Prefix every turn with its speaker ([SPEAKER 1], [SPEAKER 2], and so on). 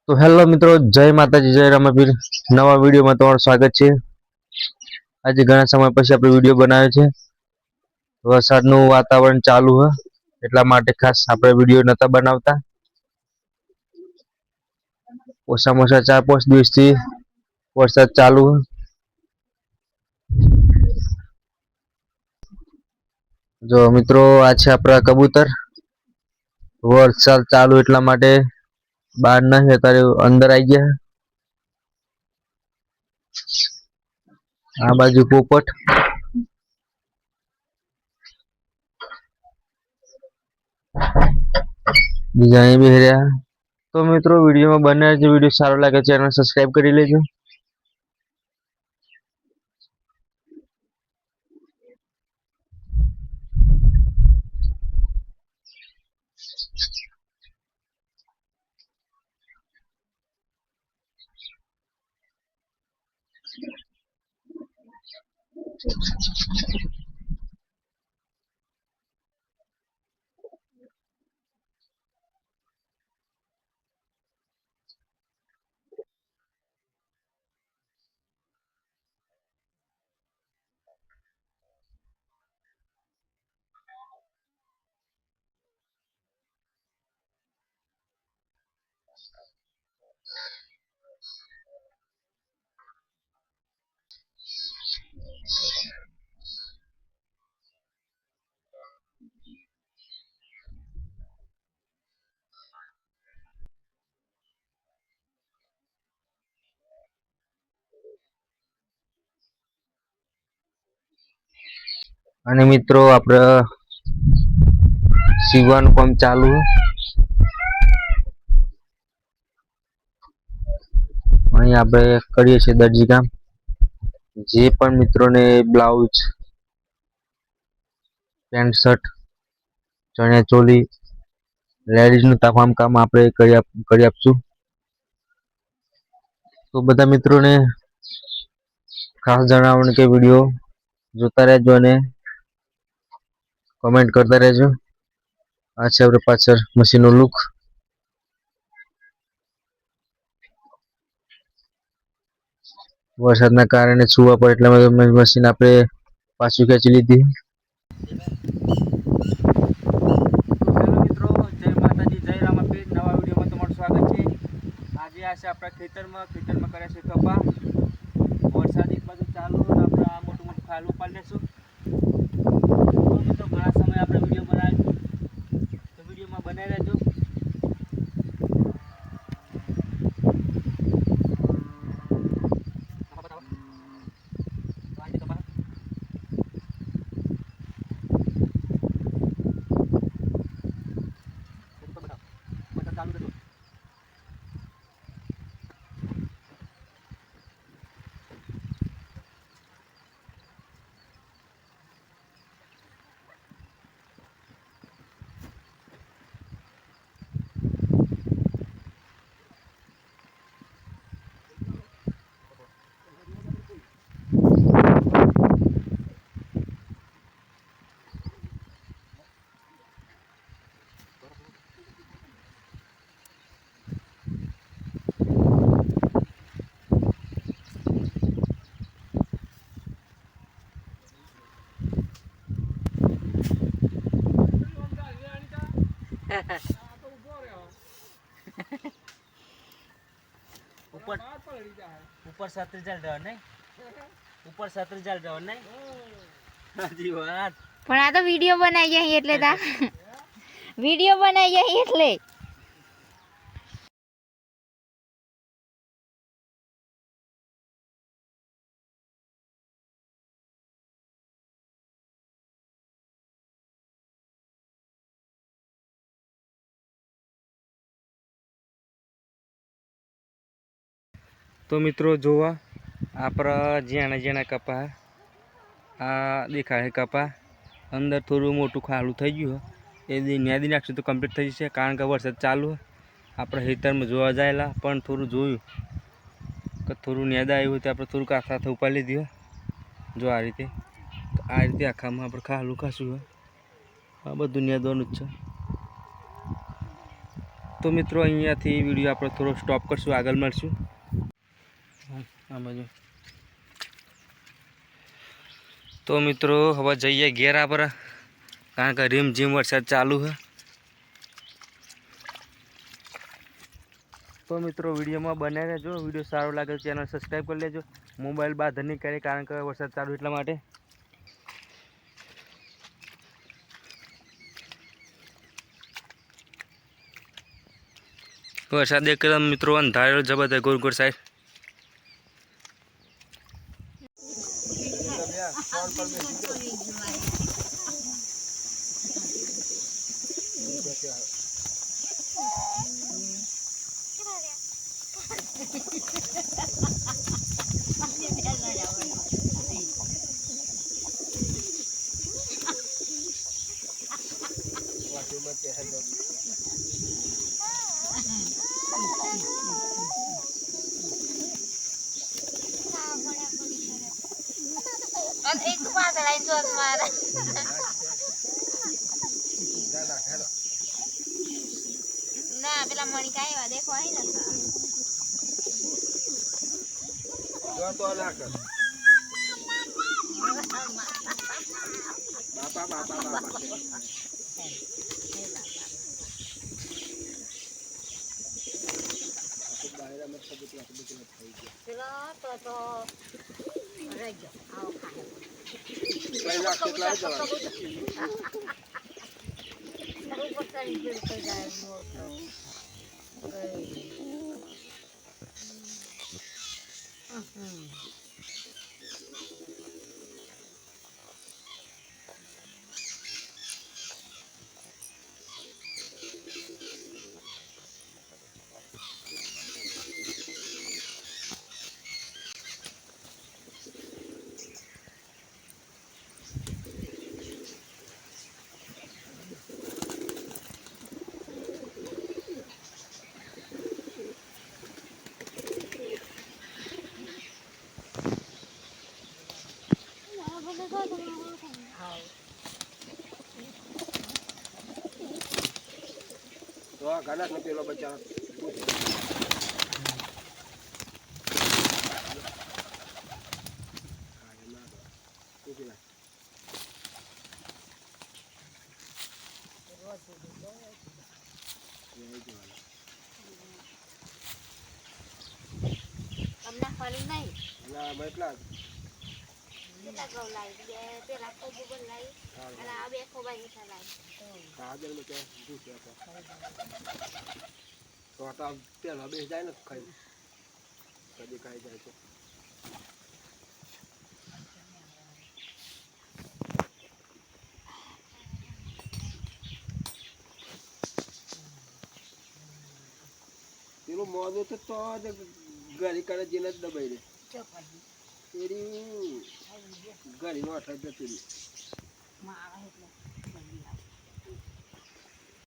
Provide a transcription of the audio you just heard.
[SPEAKER 1] तो हेलो मित्रों, जय माताजी, जय रामापीर। नवा वीडियो में તમારું સ્વાગત છે। આજે ઘણા સમય પછી આપણે વિડીયો બનાવ્યો છે। વરસાદનું વાતાવરણ ચાલુ છે, એટલા માટે ખાસ આપણે વિડીયો નતા બનાવતા। ઓછામાં ઓછા 4-5 દિવસથી વરસાદ ચાલુ છે। જો મિત્રો, આ છે આપણા કબૂતર। વરસાદ ચાલુ એટલા માટે બહાર નથી, અત્યારે અંદર આવી ગયા। આ બાજુ પોપટ, બીજા અહીં બેહી રહ્યા। તો મિત્રો, વિડીયોમાં બને રહેજો। વિડીયો સારો લાગે ચેનલ સબસ્ક્રાઇબ કરી લેજો। અને મિત્રો, આપણે સીવવાનું કામ ચાલુ છે। અહીં આપણે કરીએ છીએ દરજી કામ। જે પણ મિત્રોને બ્લાઉઝ, પેન્ટ શર્ટ, ચણિયા ચોલી, લેડીઝનું તમામ કામ આપણે કરી આપશું। તો બધા મિત્રોને ખાસ જણાવવાનું કે વિડીયો જોતા રહેજો અને કમેન્ટ કરતા રહેજો। આ છે આપણે પાછળ મશીનનો લુક। વરસાદના કારણે સુવા પર એટલા માટે મશીન આપણે પાછું ખેંચી લીધી।
[SPEAKER 2] હેલો મિત્રો, જય માતાજી, જય રામાપીર। નવા વિડીયોમાં તમારું સ્વાગત છે। આજે આ છે આપણા ખેતરમાં કર્યા છે કપા। વરસાદ એક બાજુ ચાલુ, આપણે આ મોટું મોટું ખાલું પાડી લેશું। તો મિત્રો, ઘણા સમય આપણે વિડીયો બનાવ્યો, તો વિડીયોમાં બનાવી રહેજો। ઉપર 37 જવા નહીં, ઉપર 37 જવા નહીં। હાજી વાત,
[SPEAKER 3] પણ આ તો વિડિયો બનાવી અહીં એટલે તા વિડિયો બનાવી અહીં એટલે
[SPEAKER 2] તો મિત્રો જોવા આપણા જેણા જેણા કપા આ દેખાય કપા અંદર થોડું મોટું ખાલું થઈ ગયું। એ નેદી નાખશું તો કમ્પ્લીટ થઈ જશે, કારણ કે વરસાદ ચાલુ આપણે ખેતરમાં જોવા જાયેલા પણ થોડું જોયું કે થોડું નેદા આવ્યું તો આપણે થોડુંક આખા ઉપાડી લીધી। જો આ રીતે આખામાં આપણે ખાલું ખાશું, આ બધું નેદવાનું જ છે। તો મિત્રો અહીંયાથી વિડીયો આપણે થોડો સ્ટોપ કરશું, આગળ મળશું. આ બાજુ તો મિત્રો હવે જઈએ ઘેર આપણે, કારણ કે રીમઝીમ વરસાદ ચાલુ છે. તો મિત્રો વિડીયોમાં બન્યા રહેજો. વિડીયો સારો લાગે તો ચેનલ સબસ્ક્રાઈબ કરી લેજો. મોબાઈલ બહાર નહીં કરે કારણ કે વરસાદ ચાલુ એટલા માટે. વરસાદ એકદમ મિત્રો અંધારેલો જબરદસ્ત ગોરગોર સાઈડ.
[SPEAKER 3] એક પાછળ આવીને જોત મારે ના પેલા મણિકા આવ્યા દેખો અહીં
[SPEAKER 4] તો આ ગાના ને પેલો બચારો
[SPEAKER 3] તમને ફરી નહીં
[SPEAKER 4] ના એટલા
[SPEAKER 3] પેલા ગૌ લાવી બે પેલા કોબુગલ લાવી અને આ બે ખોબાઈ મીઠા લાવી
[SPEAKER 4] હાજર માં કે પૂછે તો આ પેલા બે જાય ને ખાઈ કદી ખાઈ જાય તો પેલું મોદું તો ઘરી કરે જેને જ દબાઈ દે તેરી ઘરી નો અઠાઈ જતી